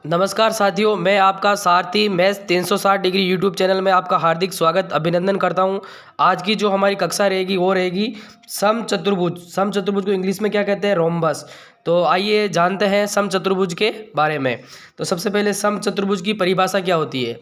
नमस्कार साथियों, मैं आपका सारथी मैथ्स 360 डिग्री यूट्यूब चैनल में आपका हार्दिक स्वागत अभिनंदन करता हूं। आज की जो हमारी कक्षा रहेगी वो रहेगी समचतुर्भुज। समचतुर्भुज को इंग्लिश में क्या कहते हैं? रोम्बस। तो आइए जानते हैं समचतुर्भुज के बारे में। तो सबसे पहले समचतुर्भुज की परिभाषा क्या होती है?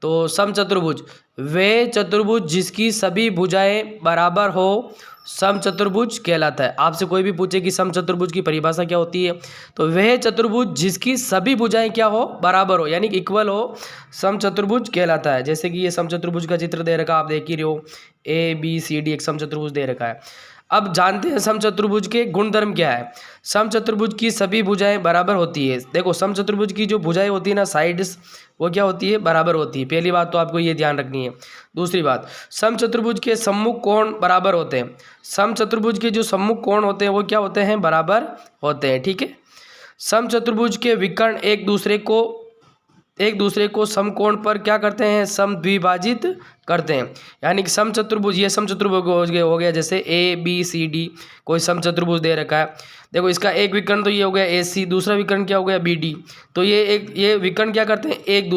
तो समचतुर्भुज वे चतुर्भुज जिसकी सभी भुजाएं बराबर हो समचतुर्भुज कहलाता है। आपसे कोई भी पूछे कि समचतुर्भुज की परिभाषा क्या होती है, तो वह चतुर्भुज जिसकी सभी भुजाएं क्या हो? बराबर हो, यानी कि इक्वल हो, समचतुर्भुज कहलाता है। जैसे कि ये समचतुर्भुज का चित्र दे रखा, आप देख ही रहे हो, ABCD एक समचतुर्भुज दे रखा है। अब जानते हैं समचतुर्भुज के गुणधर्म क्या है। समचतुर्भुज की सभी भुजाएं बराबर होती है। देखो, समचतुर्भुज की जो भुजाएं होती है ना, साइड्स, वो क्या होती है? बराबर होती है। पहली बात तो आपको ये ध्यान रखनी है। दूसरी बात, समचतुर्भुज के सम्मुख कोण बराबर होते हैं। समचतुर्भुज के जो सम्मुख कोण होते हैं वो क्या होते हैं? बराबर होते हैं। ठीक है। समचतुर्भुज के विकर्ण एक दूसरे को समकोण पर क्या करते हैं? समद्विभाजित करते हैं। यानी कि समचतुर्भुज, ये समचतुर्भुज हो गया, जैसे ABCD कोई समचतुर्भुज दे रखा है। देखो, इसका एक विकर्ण तो ये हो गया AC, दूसरा विकर्ण क्या हो गया? BD। तो ये विकर्ण क्या करते हैं? एक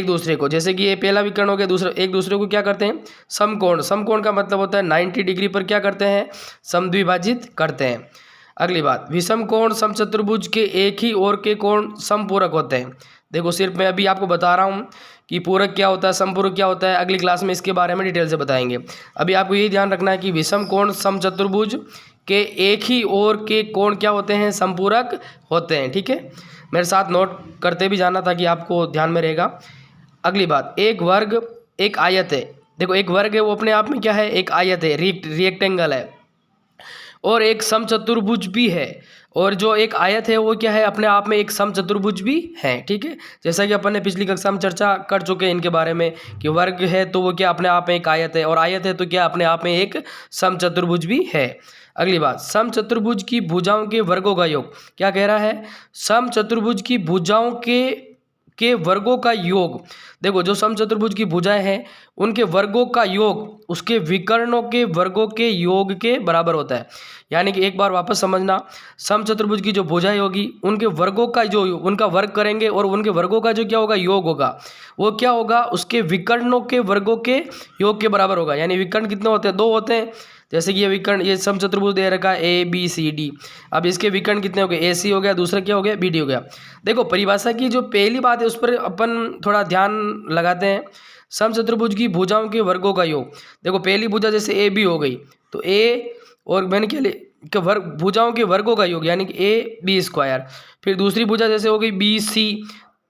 दूसरे को, जैसे कि ये पहला विकर्ण हो गया, दूसरा एक दूसरे को क्या करते हैं? समकोण। समकोण का मतलब होता है 90 डिग्री पर क्या करते हैं? समद्विभाजित करते हैं। अगली बात, विषम कोण समचतुर्भुज के एक ही ओर के कोण समपूरक होते हैं। देखो, सिर्फ मैं अभी आपको बता रहा हूँ कि पूरक क्या होता है, समपूरक क्या होता है। अगली क्लास में इसके बारे में डिटेल से बताएंगे। अभी आपको ये ध्यान रखना है कि विषम कोण समचतुर्भुज के एक ही ओर के कोण क्या होते हैं? समपूरक होते हैं। ठीक है, मेरे साथ नोट करते भी जाना ताकि आपको ध्यान में रहेगा। अगली बात, एक वर्ग एक आयत है। देखो, एक वर्ग है वो अपने आप में क्या है? एक आयत है, रेक्टेंगल है। और एक समचतुर्भुज भी है, और जो एक आयत है वो क्या है? अपने आप में एक समचतुर्भुज भी है। ठीक है, जैसा कि अपन ने पिछली कक्षा में चर्चा कर चुके हैं इनके बारे में कि वर्ग है तो वो क्या अपने आप में एक आयत है, और आयत है तो क्या अपने आप में एक समचतुर्भुज भी है। अगली बात, समचतुर्भुज की भुजाओं के वर्गों का योग। क्या कह रहा है? समचतुर्भुज की भुजाओं के वर्गों का योग। देखो, जो समचतुर्भुज की भुजाएं हैं उनके वर्गों का योग उसके विकर्णों के वर्गों के योग के बराबर होता है। यानी कि एक बार वापस समझना, समचतुर्भुज की जो भुजाएं होगी उनके वर्गों का जो उनका वर्ग करेंगे और उनके वर्गों का जो क्या होगा? योग होगा। वो क्या होगा? उसके विकर्णों के वर्गों के योग के बराबर होगा। यानी विकर्ण कितने होते हैं? 2 होते हैं। जैसे कि ये विकर्ण, ये समचतुर्भुज दे रखा है ABCD। अब इसके विकर्ण कितने हो गए? AC हो गया, दूसरा क्या हो गया? BD हो गया। देखो, परिभाषा की जो पहली बात है उस पर अपन थोड़ा ध्यान लगाते हैं। समचतुर्भुज की भुजाओं के वर्गों का योग। देखो, पहली भुजा जैसे AB हो गई, तो A और मैंने क्या के वर्ग, भुजाओं के वर्गों का योग यानी कि AB²। फिर दूसरी भुजा जैसे हो गई BC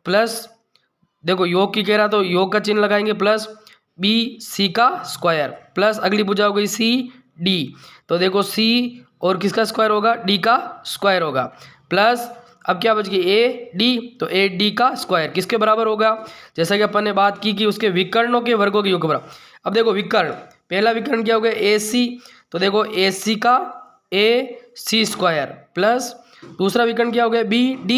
प्लस, देखो योग की कह रहा तो योग का चिन्ह लगाएंगे, प्लस BC² प्लस अगली भुजा हो गई CD। तो देखो C और किसका स्क्वायर होगा? D का स्क्वायर होगा, प्लस अब क्या बच गई? AD। तो AD का स्क्वायर किसके बराबर होगा? जैसा कि अपन ने बात की कि उसके विकर्णों के वर्गों के योग के बराबर। अब देखो, विकर्ण, पहला विकर्ण क्या हो गया? AC। तो देखो AC का AC² प्लस दूसरा विकर्ण क्या हो गया? BD।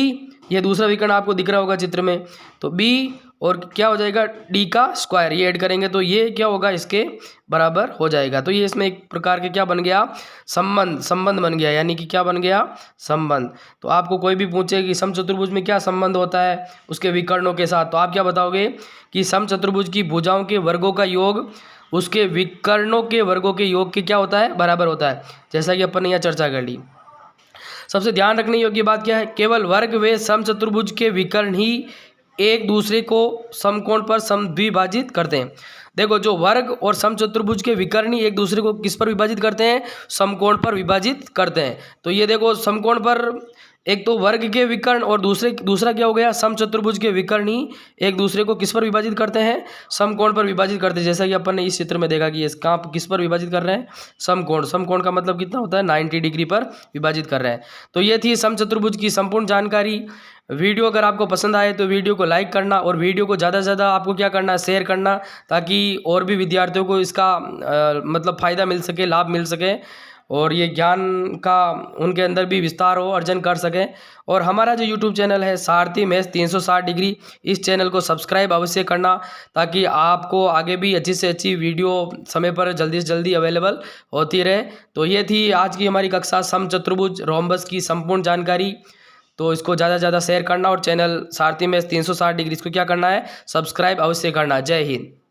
ये दूसरा विकर्ण आपको दिख रहा होगा चित्र में। तो B और क्या हो जाएगा? D का स्क्वायर, ये ऐड करेंगे तो ये क्या होगा? इसके बराबर हो जाएगा। तो ये इसमें एक प्रकार के क्या बन गया? संबंध बन गया। यानी कि क्या बन गया? संबंध। तो आपको कोई भी पूछे कि समचतुर्भुज में क्या संबंध होता है उसके विकर्णों के साथ, तो आप क्या बताओगे कि समचतुर्भुज की भुजाओं के वर्गों का योग उसके विकर्णों के वर्गों के योग के क्या होता है? बराबर होता है। जैसा कि अपन ने यहाँ चर्चा कर ली। सबसे ध्यान रखने योग्य बात क्या है? केवल वर्ग व समचतुर्भुज के विकर्ण ही एक दूसरे को समकोण पर समद्विभाजित करते हैं। देखो, जो वर्ग और समचतुर्भुज के विकर्ण ही एक दूसरे को किस पर विभाजित करते हैं? समकोण पर विभाजित करते हैं। तो ये देखो, समकोण पर एक तो वर्ग के विकर्ण और दूसरा क्या हो गया? समचतुर्भुज के विकर्ण ही एक दूसरे को किस पर विभाजित करते हैं? समकोण पर विभाजित करते हैं। जैसा कि अपन ने इस चित्र में देखा कि ये कहाँ किस पर विभाजित कर रहे हैं? समकोण। समकोण का मतलब कितना होता है? 90 डिग्री पर विभाजित कर रहे हैं। तो ये थी समचतुर्भुज की संपूर्ण जानकारी। वीडियो अगर आपको पसंद आए तो वीडियो को लाइक करना, और वीडियो को ज़्यादा से ज़्यादा आपको क्या करना है? शेयर करना, ताकि और भी विद्यार्थियों को इसका मतलब फ़ायदा मिल सके, लाभ मिल सके, और ये ज्ञान का उनके अंदर भी विस्तार हो, अर्जन कर सकें। और हमारा जो यूट्यूब चैनल है सारथी मैथ्स 360 डिग्री, इस चैनल को सब्सक्राइब अवश्य करना, ताकि आपको आगे भी अच्छी से अच्छी वीडियो समय पर जल्दी से जल्दी अवेलेबल होती रहे। तो ये थी आज की हमारी कक्षा समचतुर्भुज रोम्बस की संपूर्ण जानकारी। तो इसको ज़्यादा से ज़्यादा शेयर करना और चैनल सारथी मैथ्स 360 डिग्री इसको क्या करना है, सब्सक्राइब अवश्य करना। जय हिंद।